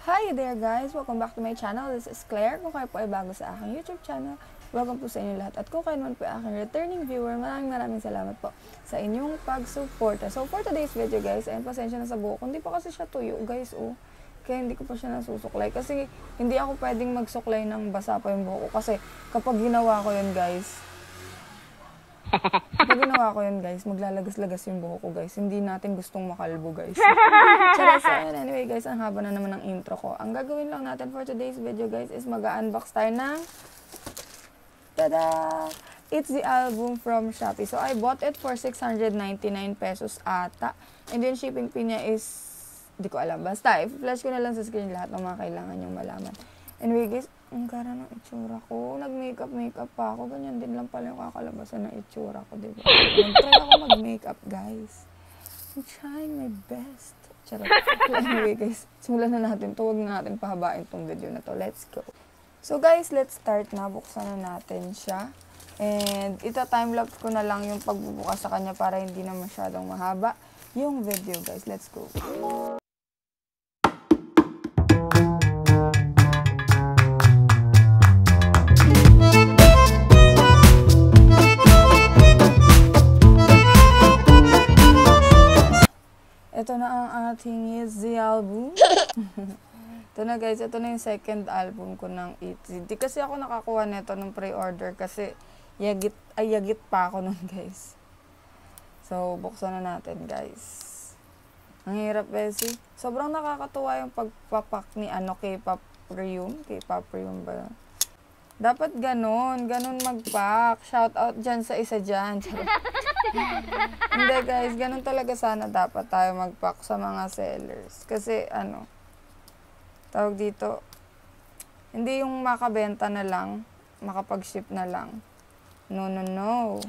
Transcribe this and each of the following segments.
Hi there guys! Welcome back to my channel. This is Claire. Kung kayo po ay bago sa aking YouTube channel, welcome po sa inyo lahat. At kung kayo naman po ay aking returning viewer, maraming salamat po sa inyong pag-suporta. So for today's video guys, ayun, pasensya na sa buhok. Hindi pa kasi siya tuyo guys, oh. Kaya hindi ko pa siya nasusuklay. Kasi hindi ako pwedeng magsuklay ng basa pa yung buhok ko. Kasi kapag ginawa ko yun guys, maglalagas-lagas yung buhok ko guys. Hindi natin gustong makalbo guys. Charot. So anyway guys, ang haba na naman ng intro ko. Ang gagawin lang natin for today's video guys is mag-unbox tayo ng tada! It's the album from Shopee. So I bought it for 699 pesos ata. And then shipping fee niya is, di ko alam. Basta, i-flash ko na lang sa screen lahat ng mga kailangan yung malaman. Anyway guys, ang gara ng itsura ko. Nag-makeup pa ako. Ganyan din lang pala yung kakalabasan ng itsura ko, diba? Nag-try ako mag-makeup, guys. I'm trying my best. Charot. Anyway, guys, simulan na natin. Huwag na natin pahabain tong video na to. Let's go. So, guys, let's start na. Buksan na natin siya. And, ita-timelapse ko na lang yung pagbubukas sa kanya para hindi na masyadong mahaba yung video, guys. Let's go. Ito na ang ating It's the album. Ito na guys, ito na yung second album ko ng ITZY. Di kasi ako nakakuha nito ng pre-order kasi yagit pa ako nun guys. So, buksan na natin guys. Ang hirap Bessie. Sobrang nakakatuwa yung pagpapak ni K-pop Ryum ba? Dapat ganun magpack. Shout out dyan sa isa dyan. Hindi guys, ganun talaga sana dapat tayo magpack sa mga sellers. Kasi tawag dito, hindi yung makabenta na lang, makapag-ship na lang. No.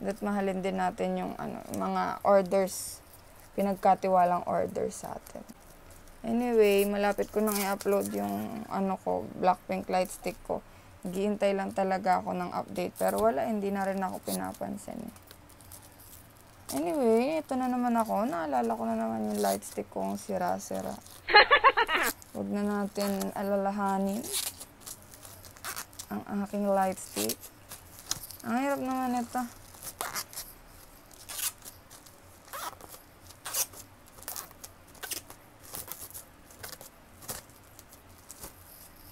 That mahalin din natin yung mga orders, pinagkatiwalang orders sa atin. Anyway, malapit ko nang i-upload yung Blackpink light stick ko. Naghihintay lang talaga ako ng update. Pero wala, hindi na rin ako pinapansin. Anyway, ito na naman ako. Naalala ko na naman yung light stick kong sira-sira. Huwag na natin alalahanin ang aking light stick. Ang hirap naman ito.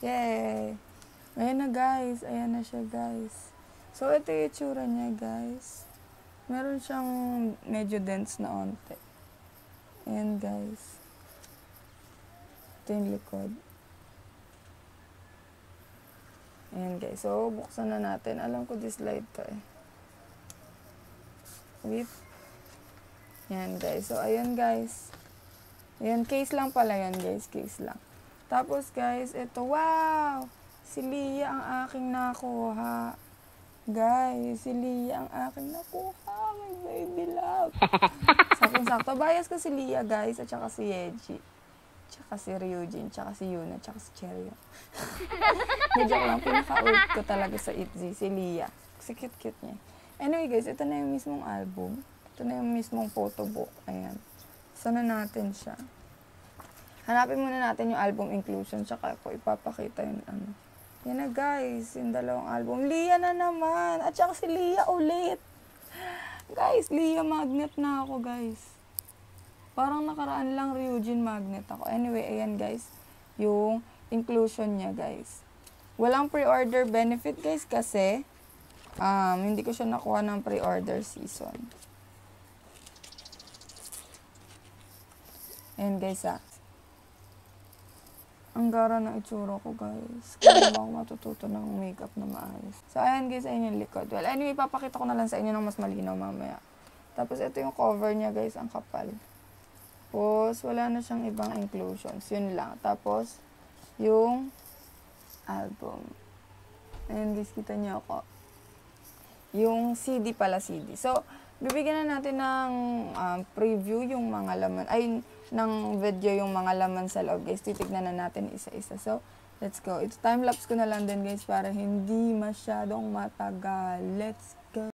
Yay! Ayan na guys. Ayan na siya guys. So, ito yung itsura niya guys. Meron siyang medyo dense na onte. Ayan guys. Ito yung likod. Ayan guys. So, buksan na natin. Alam ko this light to eh. Wait. Ayan guys. So, ayan guys. Ayan, case lang pala yan guys. Case lang. Tapos guys, ito, wow! Si Lia ang aking nakuha. Guys, si Lia ang aking nakuha. My baby love. Sakto-sakto. Bias ko si Lia guys, at saka si Yeji. Tsaka si Ryujin, tsaka si Yuna, tsaka si Cherry. Medyo lang, pinaka-ult ko talaga sa ITZY, si Lia. Kasi cute-cute niya. Anyway guys, ito na yung mismong album. Ito na yung mismong photobook. Ayan. Sana natin siya. Hanapin muna natin yung album inclusion, tsaka ko ipapakita yung Yan na guys, yung dalawang album. Lia na naman! At saka si Lia ulit! Guys, Lia magnet na ako guys. Parang nakaraan lang Ryujin magnet ako. Anyway, ayan guys, yung inclusion niya guys. Walang pre-order benefit guys kasi hindi ko siya nakuha ng pre-order season. Ayan guys Ang gara ng itsura ko, guys. Kaya ba ako matututo ng makeup na maayos. So, ayan guys, ayun yung likod. Well, anyway, papakita ko na lang sa inyo ng mas malinaw mamaya. Tapos, ito yung cover niya, guys, ang kapal. Tapos, wala na siyang ibang inclusions. Yun lang. Tapos, yung album. Ayan guys, kita niyo ako. Yung CD pala, CD. So, bibigyan na natin ng preview yung mga laman. Ng video yung mga laman sa loob guys. Titignan na natin isa-isa. So, let's go. Ito time-lapse ko na lang din guys para hindi masyadong matagal. Let's go.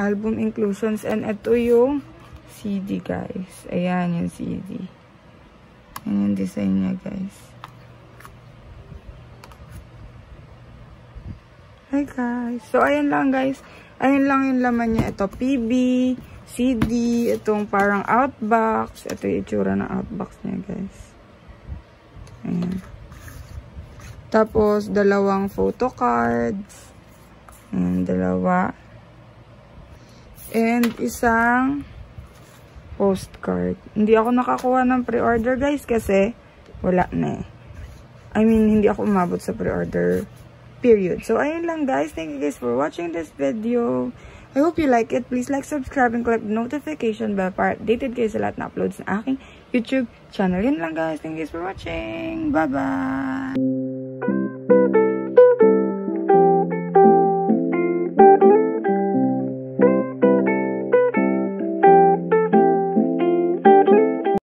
album inclusions. And ito yung CD, guys. Ayan yung CD. Ayan yung design niya, guys. Hi, guys. So, ayan lang, guys. Ayan lang yung laman niya. Ito, PB, CD, itong parang outbox. Ito yung itsura ng outbox niya, guys. Ayan. Tapos, dalawang photo cards. Ayan, dalawa. And isang postcard. Hindi ako nakakuha ng pre-order, guys, kasi wala na eh. I mean, hindi ako umabot sa pre-order period. So, ayun lang, guys. Thank you guys for watching this video. I hope you like it. Please like, subscribe, and click the notification bell para updated kayo sa lahat na uploads ng aking YouTube channel. Yun lang, guys. Thank you guys for watching. Bye-bye!